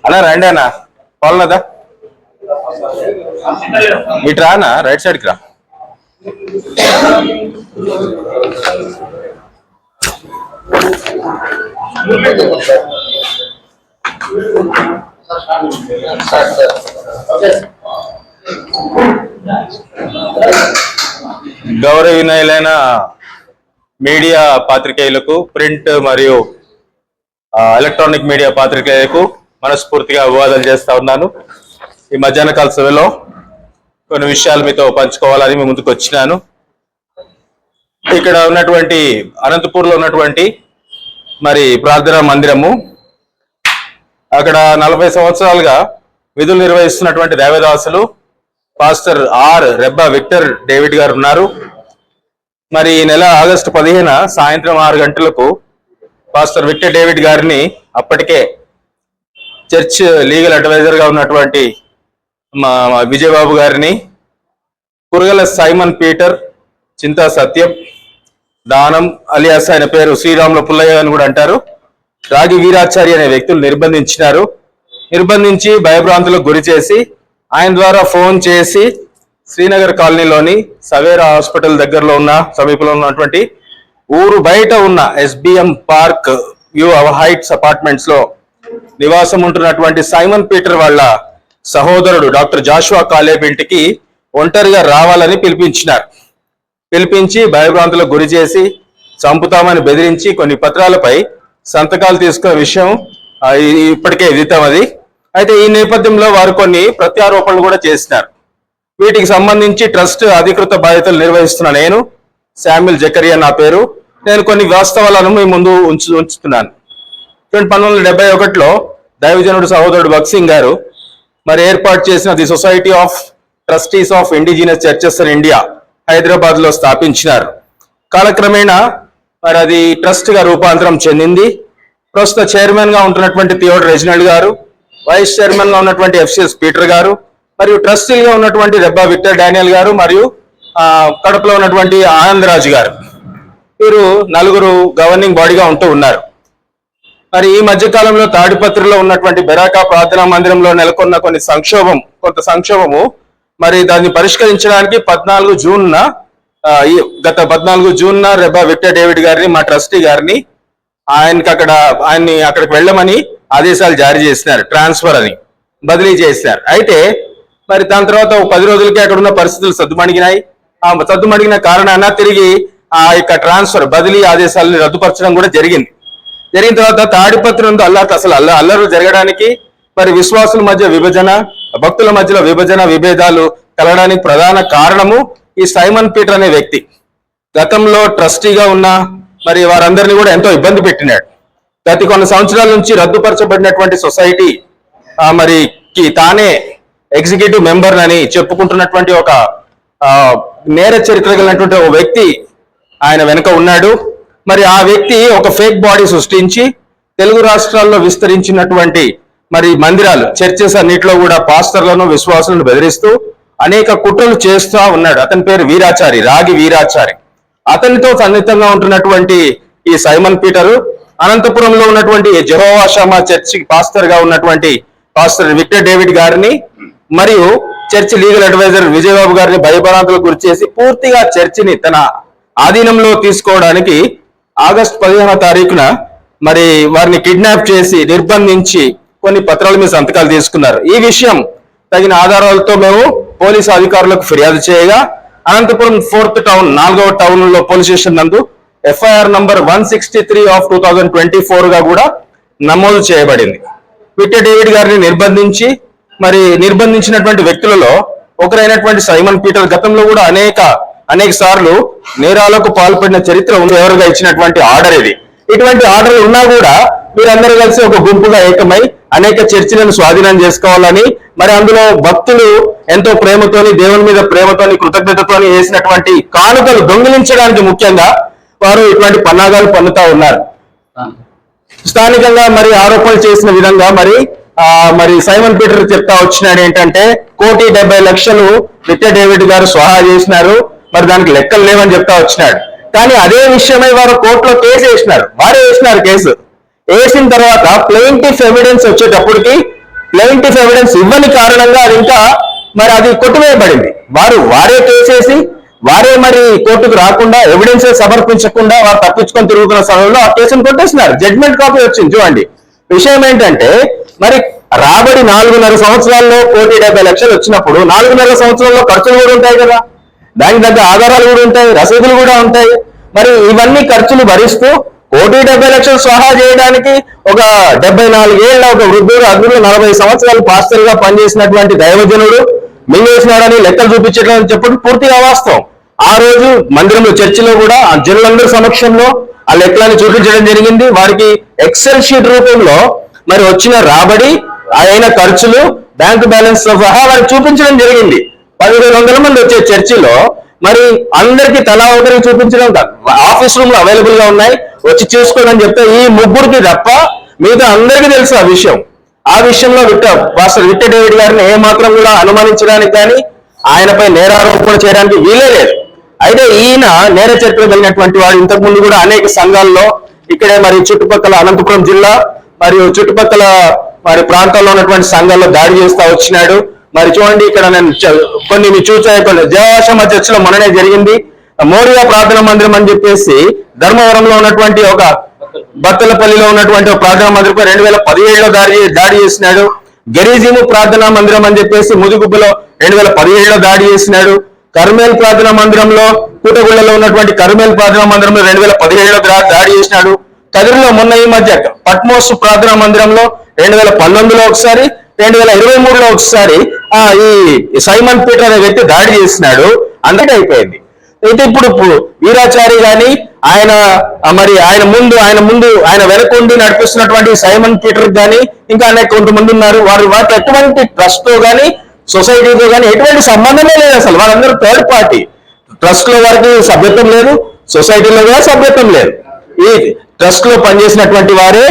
అన్నా రండి అన్న పోలదా ఇటు రా అన్న రైట్ సైడ్కి రా. గౌరవ వినయులైన మీడియా పాత్రికేయులకు, ప్రింట్ మరియు ఎలక్ట్రానిక్ మీడియా పాత్రికేయులకు మనస్ఫూర్తిగా అభివాదాలు చేస్తా ఉన్నాను. ఈ మధ్యాహ్న కాల సభలో కొన్ని విషయాలు మీతో పంచుకోవాలని మీ ముందుకు వచ్చినాను. ఇక్కడ ఉన్నటువంటి అనంతపూర్లో ఉన్నటువంటి మరి ప్రార్థనా మందిరము, అక్కడ 40 సంవత్సరాలుగా విధులు నిర్వహిస్తున్నటువంటి దేవదాసులు pastor R Rebba Victor David గారు ఉన్నారు. మరి ఈ నెల ఆగస్టు 15 సాయంత్రం 6 గంటలకు పాస్టర్ విక్టర్ డేవిడ్ గారిని అప్పటికే చర్చ్ లీగల్ అడ్వైజర్ గా ఉన్నటువంటి విజయబాబు గారిని, కురగల సైమన్ పీటర్, చింతా సత్యం, దానం అలియాస్ ఆయన పేరు శ్రీరాముల పుల్లయ్య అని కూడా అంటారు, రాగి వీరాచారి అనే వ్యక్తులు నిర్బంధించి భయభ్రాంతులకు గురి చేసి ఆయన ద్వారా ఫోన్ చేసి శ్రీనగర్ కాలనీలోని సవేరా హాస్పిటల్ దగ్గరలో ఉన్న సమీపంలో ఉన్నటువంటి ఊరు బయట ఉన్న SBM park view heights apartments లో నివాసం ఉంటున్నటువంటి సైమన్ పీటర్ వాళ్ళ సహోదరుడు డాక్టర్ జాషువా కాలేబ్ ఇంటికి ఒంటరిగా రావాలని పిలిపించి భయభ్రాంతులకు గురి చేసి చంపుతామని బెదిరించి కొన్ని పత్రాలపై సంతకాలు తీసుకున్న విషయం ఇప్పటికే విదితం. అయితే ఈ నేపథ్యంలో వారు కొన్ని ప్రత్యారోపణలు కూడా చేసినారు. వీటికి సంబంధించి ట్రస్ట్ అధికృత బాధ్యతలు నిర్వహిస్తున్న నేను, శామ్యుల్ జకరియా నా పేరు, నేను కొన్ని వాస్తవాలను మీ ముందు ఉంచుతున్నాను. 1971లో దైవజనుడు సహోదరుడు భక్సింగ్ గారు మరి ఏర్పాటు చేసిన the society of trustees of indigenous churches in India Hyderabad లో స్థాపించినారు. కాలక్రమేణా మరి అది ట్రస్ట్ గా రూపాంతరం చెందింది. ప్రస్తుత చైర్మన్ గా ఉంటున్నటువంటి థియోడర్ రెజినాల్డ్ గారు, వైస్ చైర్మన్ గా ఉన్నటువంటి FCS పీటర్ గారు, మరియు ట్రస్టీలుగా ఉన్నటువంటి రెబ్బా విక్టర్ డానియల్ గారు, మరియు కడపలో ఉన్నటువంటి ఆనందరాజు గారు, వీరు 4 గవర్నింగ్ బాడీగా ఉంటూ ఉన్నారు. మరి ఈ మధ్య కాలంలో తాడిపత్రిలో ఉన్నటువంటి బెరాకా ప్రార్థనా మందిరంలో నెలకొన్న కొంత సంక్షోభము మరి దాన్ని పరిష్కరించడానికి 14 జూన్న రెబ్బా విక్టర్ డేవిడ్ గారిని, మా ట్రస్టీ గారిని ఆయన్ని అక్కడికి వెళ్ళమని ఆదేశాలు జారీ చేసినారు. ట్రాన్స్ఫర్ అని బదిలీ చేసినారు. అయితే మరి దాని తర్వాత 10 రోజులకి అక్కడ ఉన్న పరిస్థితులు సద్దుమణిగినాయి. ఆ సద్దుమణిగిన కారణాన తిరిగి ఆ యొక్క ట్రాన్స్ఫర్ బదిలీ ఆదేశాలను రద్దుపరచడం కూడా జరిగిన తర్వాత తాడిపత్రి నుండి అల్లర్లు జరగడానికి, మరి విశ్వాసుల మధ్య విభజన, భక్తుల మధ్యలో విభేదాలు కలగడానికి ప్రధాన కారణము ఈ సైమన్ పీటర్ అనే వ్యక్తి. గతంలో ట్రస్టీగా ఉన్న మరి వారందరినీ కూడా ఎంతో ఇబ్బంది పెట్టినాడు. గత కొన్ని సంవత్సరాల నుంచి రద్దుపరచబడినటువంటి సొసైటీ మరి తానే ఎగ్జిక్యూటివ్ మెంబర్ అని చెప్పుకుంటున్నటువంటి ఒక నేర చరిత్ర కలిగినటువంటి ఒక వ్యక్తి ఆయన వెనుక ఉన్నాడు. మరి ఆ వ్యక్తి ఒక ఫేక్ బాడీ సృష్టించి తెలుగు రాష్ట్రాల్లో విస్తరించినటువంటి మరి మందిరాలు, చర్చెస్ అన్నింటిలో కూడా పాస్టర్లను, విశ్వాసులను బెదిరిస్తూ అనేక కుట్రలు చేస్తూ ఉన్నాడు. అతని పేరు వీరాచారి, రాగి వీరాచారి. అతనితో సన్నిహితంగా ఉంటున్నటువంటి ఈ సైమన్ పీటరు అనంతపురంలో ఉన్నటువంటి జెహోవా షామా చర్చి పాస్టర్ గా ఉన్నటువంటి పాస్టర్ విక్టర్ డేవిడ్ గారిని, మరియు చర్చ్ లీగల్ అడ్వైజర్ విజయబాబు గారిని భయభ్రాంతులకు గురి చేసి పూర్తిగా చర్చిని తన ఆధీనంలో తీసుకోవడానికి ఆగస్టు 15వ తారీఖున మరి వారిని కిడ్నాప్ చేసి నిర్బంధించి కొన్ని పత్రాల మీద సంతకాలు తీసుకున్నారు. ఈ విషయం తగిన ఆధారాలతో మేము పోలీసు అధికారులకు ఫిర్యాదు చేయగా అనంతపురం 4th టౌన్ 4వ టౌన్లో పోలీస్ స్టేషన్ నందు FIR నంబర్ 163/2024 గా కూడా నమోదు చేయబడింది. విక్టర్ డేవిడ్ గారిని నిర్బంధించినటువంటి వ్యక్తులలో ఒకరైనటువంటి సైమన్ పీటర్ గతంలో కూడా అనేక సార్లు నేరాలకు పాల్పడిన చరిత్ర ఎవరుగా ఇచ్చినటువంటి ఆర్డర్ ఇది. ఇటువంటి ఆర్డర్లు ఉన్నా కూడా మీరందరూ కలిసి ఒక గుంపుగా ఏకమై అనేక చర్చిలను స్వాధీనం చేసుకోవాలని, మరి అందులో భక్తులు ఎంతో ప్రేమతోని, దేవుని మీద ప్రేమతోని, కృతజ్ఞతతోని వేసినటువంటి కానుకలు దొంగిలించడానికి ముఖ్యంగా వారు ఇటువంటి పన్నాగాలు పన్నుతా ఉన్నారు. స్థానికంగా మరి ఆరోపణలు చేసిన విధంగా మరి సైమన్ పీటర్ చెప్తా వచ్చినాడు ఏంటంటే 1,70,00,000 విక్టర్ డేవిడ్ గారు స్వాహా చేసినారు, మరి దానికి లెక్కలు లేవని చెప్తా వచ్చినాడు. కానీ అదే విషయమై వారు కోర్టులో కేసు వేసినారు, వారే వేసినారు కేసు. వేసిన తర్వాత ప్లెయింటిఫ్ ఎవిడెన్స్ వచ్చేటప్పటికి ప్లెయింటిఫ్ ఎవిడెన్స్ ఇవ్వని కారణంగా అది ఇంకా మరి అది కొట్టివేయబడింది. వారే కేసేసి వారే మరి కోర్టుకు రాకుండా ఎవిడెన్స్ సమర్పించకుండా వారు తప్పించుకొని తిరుగుతున్న సమయంలో ఆ కేసును కొట్టేసినారు. జడ్జిమెంట్ కాపీ వచ్చింది చూడండి. విషయం ఏంటంటే మరి రాబడి 4.5 సంవత్సరాల్లో 1,70,00,000 వచ్చినప్పుడు 4.5 సంవత్సరాల్లో ఖర్చులు కూడా ఉంటాయి కదా, దానికి తగ్గ ఆధారాలు కూడా ఉంటాయి, రసీదులు కూడా ఉంటాయి. మరి ఇవన్నీ ఖర్చులు భరిస్తూ 1,70,00,000 స్వాహా చేయడానికి ఒక 74 ఏళ్ల ఒక వృద్ధుడు, అందులో 40 సంవత్సరాలు పాస్టర్ గా పనిచేసినటువంటి దైవజనుడు మింగేసినాడని లెక్కలు చూపించడం చెప్పడం పూర్తిగా అవాస్తవం. ఆ రోజు మందిరంలో చర్చిలో కూడా ఆ జనులందరి సమక్షంలో ఆ లెక్కలను చూపించడం జరిగింది. వారికి ఎక్సెల్ షీట్ రూపంలో మరి వచ్చిన రాబడి, అయిన ఖర్చులు, బ్యాంక్ బ్యాలెన్స్ సహా వారికి చూపించడం జరిగింది. 1500 మంది వచ్చే చర్చిలో మరి అందరికి తలా ఒకరికి చూపించడం ఆఫీస్ రూమ్ లో అవైలబుల్ గా ఉన్నాయి, వచ్చి చూసుకోవాలని చెప్తే ఈ ముగ్గురికి తప్ప మిగతా అందరికీ తెలుసు ఆ విషయం. ఆ విషయంలో పాస్టర్ విట్ట డేవిడ్ గారిని ఏమాత్రం కూడా అనుమానించడానికి కానీ ఆయనపై నేరారోపణ చేయడానికి వీలే లేదు. అయితే ఈయన నేర చరిత్ర కలిగినటువంటి వాడు. ఇంతకుముందు కూడా అనేక సంఘాల్లో ఇక్కడే మరి చుట్టుపక్కల అనంతపురం జిల్లా మరియు చుట్టుపక్కల మరి ప్రాంతాల్లో ఉన్నటువంటి సంఘాల్లో దాడి చేస్తా వచ్చినాడు. మరి చూడండి, ఇక్కడ నేను కొన్ని మీరు చూసే దేవాశ్రమ చర్చిలో మొన్ననే జరిగింది. మోరియా ప్రార్థన మందిరం అని చెప్పేసి ధర్మవరంలో ఉన్నటువంటి ఒక బత్తలపల్లిలో ఉన్నటువంటి ఒక ప్రార్థనా మందిరంపై 2017లో దాడి చేసినాడు. గెరీజీము ప్రార్థనా మందిరం అని చెప్పేసి ముదిగుబ్బలో 2017లో దాడి చేసినాడు. కర్మేల్ ప్రార్థనా మందిరంలో కూటగుళ్ళలో ఉన్నటువంటి కర్మేల్ ప్రార్థనా మందిరంలో 2017లో దాడి చేసినాడు. కదిరిలో మొన్న ఈ మధ్య పట్మోస్ ప్రార్థనా మందిరంలో 2019లో ఒకసారి, 2023లో ఒకసారి ఈ సైమన్ పీటర్ అనే వ్యక్తి దాడి చేసినాడు. అందుకే అయిపోయింది. అయితే ఇప్పుడు వీరాచారి గాని ఆయన మరి ఆయన ముందు ఆయన వెనకుండి నడిపిస్తున్నటువంటి సైమన్ పీటర్ గాని ఇంకా అనేక కొంతమంది ఉన్నారు. వారికి ఎటువంటి ట్రస్ట్ తో గానీ సొసైటీతో గానీ ఎటువంటి సంబంధమే లేదు. అసలు వాళ్ళందరూ థర్డ్ పార్టీ. ట్రస్ట్ లో వారికి సభ్యత్వం లేదు, సొసైటీలో కూడా సభ్యత్వం లేదు. ఈ ట్రస్ట్ లో పనిచేసినటువంటి వారే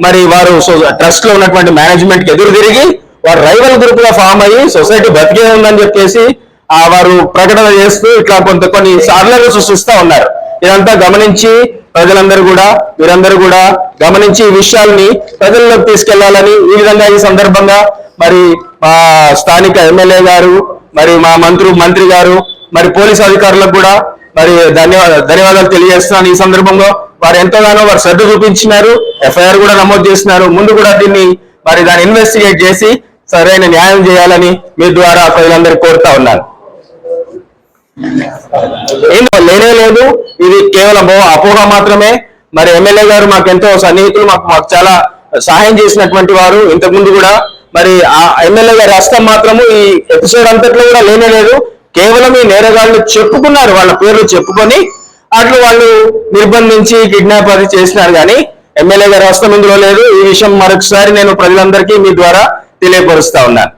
మరి వారు ట్రస్ట్ లో ఉన్నటువంటి మేనేజ్మెంట్ కి ఎదురు తిరిగి వారు రైవల్ గ్రూప్ గా ఫామ్ అయ్యి సొసైటీ బతికే ఉందని చెప్పేసి వారు ప్రకటన చేస్తూ ఇట్లా కొన్ని సార్లు సృష్టిస్తా ఉన్నారు. ఇదంతా గమనించి మీరందరూ కూడా గమనించి ఈ విషయాల్ని ప్రజల్లోకి తీసుకెళ్లాలని ఈ విధంగా ఈ సందర్భంగా మరి మా స్థానిక ఎమ్మెల్యే గారు, మరి మా మంత్రి గారు, మరి పోలీసు అధికారులకు కూడా మరి ధన్యవాదాలు తెలియజేస్తున్నాను. ఈ సందర్భంలో వారు ఎంతగానో వారు శ్రద్ధ చూపించినారు, ఎఫ్ఐఆర్ కూడా నమోదు చేసినారు. ముందు కూడా దాన్ని ఇన్వెస్టిగేట్ చేసి సరైన న్యాయం చేయాలని మీ ద్వారా ప్రజలందరికీ కోరుతా ఉన్నాను. ఏం లేనే లేదు, ఇది కేవలం అపోహ మాత్రమే. మరి ఎమ్మెల్యే గారు మాకెంతో సన్నిహితులు, మాకు చాలా సహాయం చేసినటువంటి వారు. ఇంతకుముందు కూడా మరి ఆ ఎమ్మెల్యే గారి హస్తం మాత్రము ఈ ఎపిసోడ్ అంతట్లో కూడా లేనే లేదు. కేవలం ఈ నేరగాళ్ళు చెప్పుకున్నారు, వాళ్ళ పేర్లు చెప్పుకొని అట్లు వాళ్ళు నిర్బంధించి కిడ్నాప్ అది చేసినారు. కానీ ఎమ్మెల్యే గారి హస్తం ఇందులో లేదు. ఈ విషయం మరొకసారి నేను ప్రజలందరికీ మీ ద్వారా తెలియపరుస్తా ఉన్నాను.